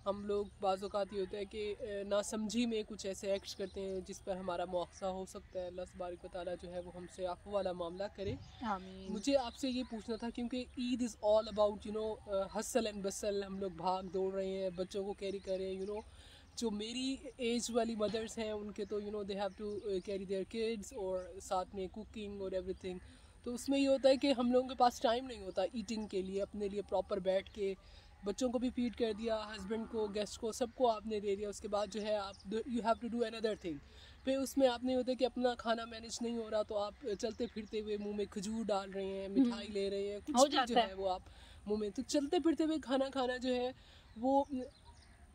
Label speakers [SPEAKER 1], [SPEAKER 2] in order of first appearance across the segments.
[SPEAKER 1] ہم لوگ بعض اوقات یہ ہوتا ہے کہ ناسمجھی میں کچھ ایسے ایکٹس کرتے ہیں جس پر ہمارا مواخذہ ہو سکتا ہے. اللہ تبارک و تعالیٰ جو ہے وہ ہم سے عفو والا معاملہ کرے.
[SPEAKER 2] آمین.
[SPEAKER 1] مجھے آپ سے یہ پوچھنا تھا کیونکہ عید از آل اباؤٹ ہسل اینڈ بسل. ہم لوگ بھاگ دوڑ رہے ہیں, بچوں کو کیری کر رہے ہیں. جو میری ایج والی مدرس ہیں ان کے تو they have to carry their kids, اور ساتھ میں کوکنگ اور ایوری تھنگ. تو اس میں یہ ہوتا ہے کہ ہم لوگوں کے پاس ٹائم نہیں ہوتا ایٹنگ کے لیے, اپنے لیے پراپر بیٹھ کے. بچوں کو بھی فیڈ کر دیا, ہسبینڈ کو, گیسٹ کو, سب کو آپ نے دے دیا. اس کے بعد جو ہے آپ you have to do another thing. پھر اس میں آپ نے ہوتا ہے کہ اپنا کھانا مینیج نہیں ہو رہا, تو آپ چلتے پھرتے ہوئے منہ میں کھجور ڈال رہے ہیں, مٹھائی لے رہے ہیں, کچھ بھی جو ہے وہ آپ منہ میں. تو چلتے پھرتے ہوئے کھانا کھانا جو ہے وہ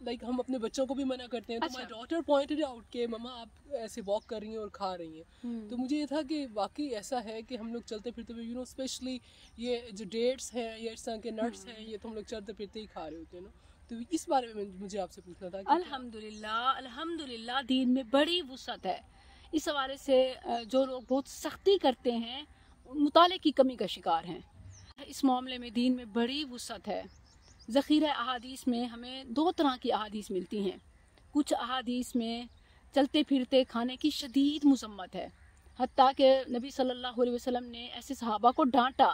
[SPEAKER 1] لائک ہم اپنے بچوں کو بھی منع کرتے ہیں. تو مائی ڈاٹر پوائنٹڈ آؤٹ کہ مما آپ ایسے واک کر رہی ہیں اور کھا رہی ہیں. تو مجھے یہ تھا کہ واقعی ایسا ہے کہ ہم لوگ چلتے پھرتے ہوئے اسپیشلی یہ جو ڈیٹس ہیں یا اس طرح کے نٹس ہیں, یہ تو ہم لوگ چلتے پھرتے ہی کھا رہے ہوتے ہیں. تو اس بارے میں مجھے آپ سے پوچھنا تھا.
[SPEAKER 2] الحمدللہ دین میں بڑی وسعت ہے. اس حوالے سے جو لوگ بہت سختی کرتے ہیں مطالعے کی کمی کا شکار ہیں. اس معاملے میں دین میں بڑی وسعت ہے. ذخیرہ احادیث میں ہمیں 2 طرح کی احادیث ملتی ہیں. کچھ احادیث میں چلتے پھرتے کھانے کی شدید مذمت ہے, حتیٰ کہ نبی صلی اللہ علیہ وسلم نے ایسے صحابہ کو ڈانٹا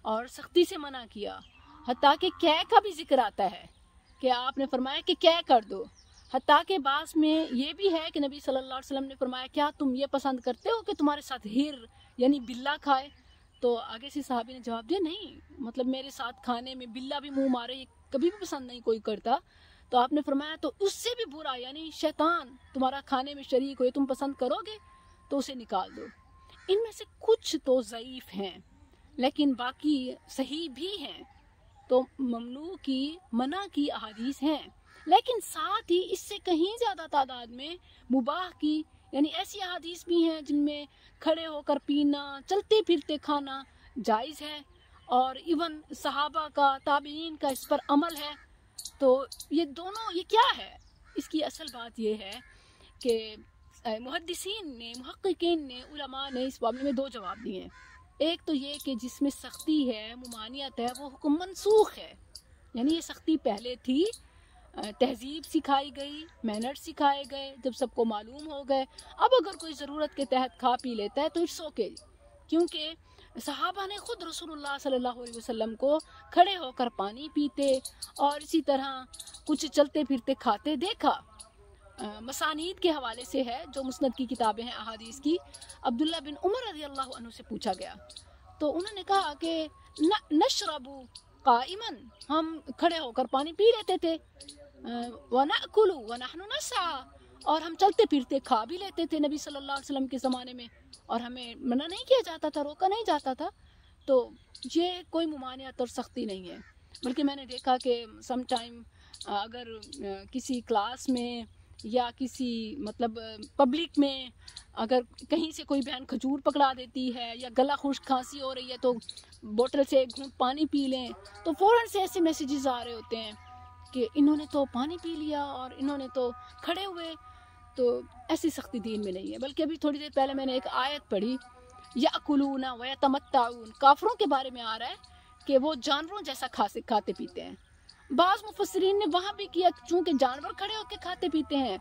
[SPEAKER 2] اور سختی سے منع کیا. حتیٰ کہ قے کا بھی ذکر آتا ہے کہ آپ نے فرمایا کہ قے کر دو. حتیٰ کہ بعض میں یہ بھی ہے کہ نبی صلی اللہ علیہ وسلم نے فرمایا کیا تم یہ پسند کرتے ہو کہ تمہارے ساتھ ہیر یعنی بلہ کھائے؟ تو آگے سے صحابی نے جواب دیا نہیں, مطلب میرے ساتھ کھانے میں بلہ بھی منہ مارے یہ کبھی بھی پسند نہیں کوئی کرتا. تو آپ نے فرمایا تو اس سے بھی برا یعنی شیطان تمہارا کھانے میں شریک ہوئے, تم پسند کرو گے تو اسے نکال دو. ان میں سے کچھ تو ضعیف ہیں لیکن باقی صحیح بھی ہیں. تو ممنوع کی منع کی احادیث ہیں, لیکن ساتھ ہی اس سے کہیں زیادہ تعداد میں مباح کی یعنی ایسی احادیث بھی ہیں جن میں کھڑے ہو کر پینا, چلتے پھرتے کھانا جائز ہے, اور ایون صحابہ کا, تابعین کا اس پر عمل ہے. تو یہ دونوں یہ کیا ہے؟ اس کی اصل بات یہ ہے کہ محدثین نے, محققین نے, علماء نے اس معاملے میں 2 جواب دیے ہیں. ایک تو یہ کہ جس میں سختی ہے, ممانعت ہے, وہ حکم منسوخ ہے, یعنی یہ سختی پہلے تھی, تہذیب سکھائی گئی, مینر سکھائے گئے, جب سب کو معلوم ہو گئے. اب اگر کوئی ضرورت کے تحت کھا پی لیتا ہے تو اٹس اوکے, کیونکہ صحابہ نے خود رسول اللہ صلی اللہ علیہ وسلم کو کھڑے ہو کر پانی پیتے اور اسی طرح کچھ چلتے پھرتے کھاتے دیکھا. مسانید کے حوالے سے ہے, جو مسند کی کتابیں ہیں احادیث کی. عبداللہ بن عمر رضی اللہ عنہ سے پوچھا گیا تو انہوں نے کہا کہ نشربو قائمن, ہم کھڑے ہو کر پانی پی لیتے تھے, وَنَأْكُلُ وَنَحْنُ نَسْعَى, اور ہم چلتے پھرتے کھا بھی لیتے تھے نبی صلی اللہ علیہ وسلم کے زمانے میں, اور ہمیں منع نہیں کیا جاتا تھا, روکا نہیں جاتا تھا. تو یہ کوئی ممانعت اور سختی نہیں ہے. بلکہ میں نے دیکھا کہ سم ٹائم اگر کسی کلاس میں یا کسی مطلب پبلک میں اگر کہیں سے کوئی بہن کھجور پکڑا دیتی ہے یا گلا خشک کھانسی ہو رہی ہے تو بوتل سے ایک گھونٹ پانی پی لیں, تو فوراً سے ایسے میسیجز آ رہے ہوتے ہیں کہ انہوں نے تو پانی پی لیا اور انہوں نے تو کھڑے ہوئے. تو ایسی سختی دین میں نہیں ہے. بلکہ ابھی تھوڑی دیر پہلے میں نے ایک آیت پڑھی, یأکلون ویتمتعون, کافروں کے بارے میں آ رہا ہے کہ وہ جانوروں جیسا کھاتے پیتے ہیں. بعض مفسرین نے وہاں بھی کیا چونکہ جانور کھڑے ہو کے کھاتے پیتے ہیں,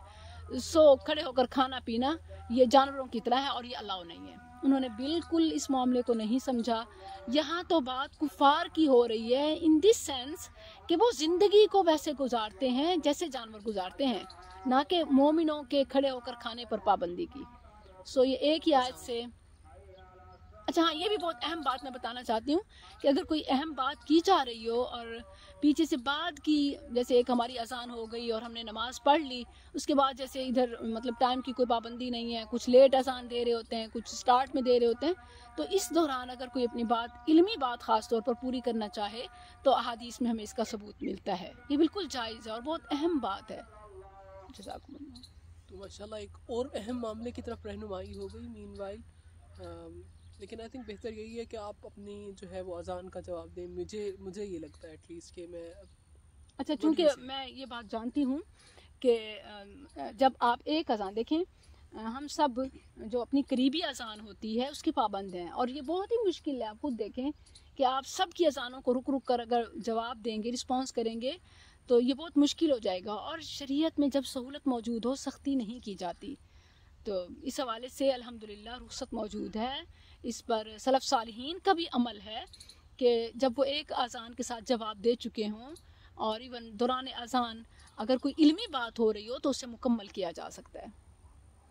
[SPEAKER 2] سو کھڑے ہو کر کھانا پینا یہ جانوروں کی طرح ہے اور یہ الاؤ نہیں ہے. انہوں نے بالکل اس معاملے کو نہیں سمجھا. یہاں تو بات کفار کی ہو رہی ہے ان دس سینس کہ وہ زندگی کو ویسے گزارتے ہیں جیسے جانور گزارتے ہیں, نہ کہ مومنوں کے کھڑے ہو کر کھانے پر پابندی کی. سو یہ ایک ہی آیت سے. اچھا ہاں, یہ بھی بہت اہم بات میں بتانا چاہتی ہوں کہ اگر کوئی اہم بات کی جا رہی ہو اور پیچھے سے بعد کی, جیسے ایک ہماری اذان ہو گئی اور ہم نے نماز پڑھ لی, اس کے بعد جیسے ادھر مطلب ٹائم کی کوئی پابندی نہیں ہے, کچھ لیٹ اذان دے رہے ہوتے ہیں, کچھ سٹارٹ میں دے رہے ہوتے ہیں, تو اس دوران اگر کوئی اپنی بات, علمی بات خاص طور پر پوری کرنا چاہے تو احادیث میں ہمیں اس کا ثبوت ملتا ہے. یہ بالکل جائز ہے اور بہت اہم بات ہے. جزاکم اللہ.
[SPEAKER 1] تو ماشاءاللہ ایک اور اہم معاملے کی طرف رہنمائی ہو گئی مین وائل. لیکن آئی تھنک بہتر یہی ہے کہ آپ اپنی جو ہے وہ اذان کا جواب دیں. مجھے یہ لگتا ہے ایٹ لیسٹ کہ میں
[SPEAKER 2] اچھا, چونکہ میں یہ بات جانتی ہوں کہ جب آپ ایک اذان دیکھیں, ہم سب جو اپنی قریبی اذان ہوتی ہے اس کے پابند ہیں, اور یہ بہت ہی مشکل ہے. آپ خود دیکھیں کہ آپ سب کی اذانوں کو رک رک کر اگر جواب دیں گے, رسپانس کریں گے, تو یہ بہت مشکل ہو جائے گا. اور شریعت میں جب سہولت موجود ہو سختی نہیں کی جاتی. تو اس حوالے سے الحمدللہ رخصت موجود ہے. اس پر سلف صالحین کا بھی عمل ہے کہ جب وہ ایک اذان کے ساتھ جواب دے چکے ہوں اور ایون دوران اذان اگر کوئی علمی بات ہو رہی ہو تو اسے مکمل کیا جا سکتا ہے.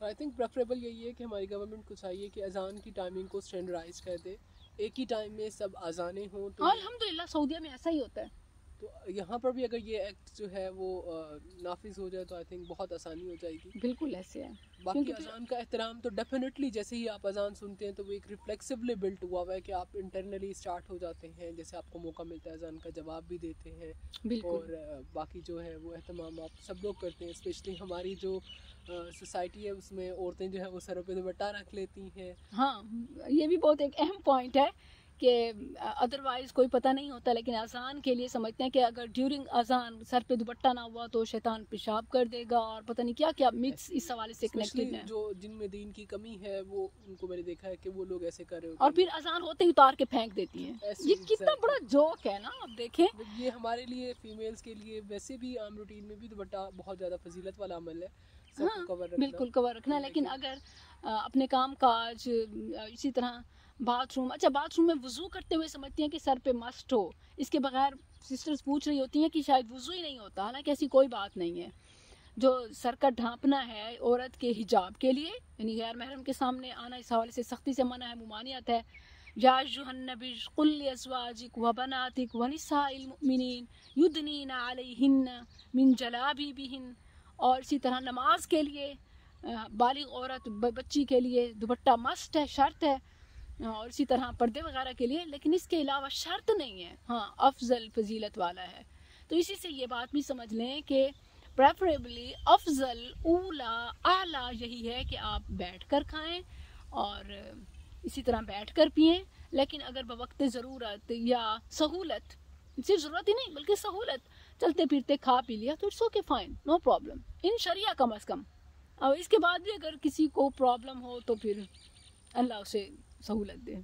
[SPEAKER 1] آئی تھنک پریفریبل یہی ہے کہ ہماری گورنمنٹ کو چاہیے کہ اذان کی ٹائمنگ کو اسٹینڈرڈائز کر دے, ایک ہی ٹائم میں سب اذانیں ہوں. تو
[SPEAKER 2] الحمدللہ سعودیہ میں ایسا ہی ہوتا ہے.
[SPEAKER 1] تو یہاں پر بھی اگر یہ ایکٹ جو ہے وہ نافذ ہو جائے تو آئی تھنک بہت آسانی ہو جائے گی.
[SPEAKER 2] بالکل ایسے ہے.
[SPEAKER 1] باقی اذان کا احترام تو ڈیفینیٹلی جیسے ہی آپ اذان سنتے ہیں تو وہ ایک ریفلیکسولی بلٹ ہوا ہوا ہے کہ آپ انٹرنلی اسٹارٹ ہو جاتے ہیں, جیسے آپ کو موقع ملتا ہے اذان کا جواب بھی دیتے ہیں. اور باقی جو ہے وہ اہتمام آپ سب لوگ کرتے ہیں. اسپیشلی ہماری جو سوسائٹی ہے اس میں عورتیں جو ہے وہ سروں پہ دوپٹہ رکھ لیتی ہیں.
[SPEAKER 2] ہاں یہ بھی بہت ایک اہم پوائنٹ ہے کہ ادروائز کوئی پتہ نہیں ہوتا, لیکن اذان کے لیے سمجھتے ہیں کہ اگر ڈیورنگ اذان سر پہ دوپٹہ نہ ہوا تو شیطان پیشاب کر دے گا اور پتہ نہیں کیا کیا مکس اس حوالے سے کنیکٹڈ ہے.
[SPEAKER 1] جو جن میں دین کی کمی ہے وہ ان کو میں نے دیکھا ہے کہ وہ لوگ ایسے کر رہے ہوتے
[SPEAKER 2] اور پھر اذان ہوتے ہی اتار کے پھینک دیتی ہیں. یہ کتنا بڑا جوک ہے نا, آپ دیکھیں.
[SPEAKER 1] یہ ہمارے لیے فیمیلز کے لیے ویسے بھی عام روٹین میں بھی دوپٹہ بہت زیادہ فضیلت والا عمل ہے.
[SPEAKER 2] ہاں بالکل کور رکھنا, لیکن اگر اپنے کام کاج اسی طرح باتھ روم, اچھا باتھ روم میں وضو کرتے ہوئے سمجھتی ہیں کہ سر پہ مسٹ ہو, اس کے بغیر سسٹرز پوچھ رہی ہوتی ہیں کہ شاید وضو ہی نہیں ہوتا, حالانکہ ایسی کوئی بات نہیں ہے. جو سر کا ڈھانپنا ہے عورت کے حجاب کے لیے, یعنی غیر محرم کے سامنے آنا اس حوالے سے سختی سے منع ہے, ممانعت ہے. یا ایھا النبی قل لازواجک وبناتک ونساء المؤمنین یدنین علیہن من جلابیبہن. اور اسی طرح نماز کے لیے بالغ عورت بچی کے لیے دوپٹہ مسٹ ہے, شرط ہے. اور اسی طرح پردے وغیرہ کے لیے, لیکن اس کے علاوہ شرط نہیں ہے. ہاں افضل فضیلت والا ہے. تو اسی سے یہ بات بھی سمجھ لیں کہ پریفریبلی افضل اولا اعلیٰ یہی ہے کہ آپ بیٹھ کر کھائیں اور اسی طرح بیٹھ کر پئیں. لیکن اگر بوقت ضرورت یا سہولت, صرف ضرورت ہی نہیں بلکہ سہولت, چلتے پھرتے کھا پی لیا تو it's okay, fine, no problem in شریعہ کم از کم. اور اس کے بعد بھی اگر کسی کو پرابلم ہو تو پھر اللہ اسے سہولت دے.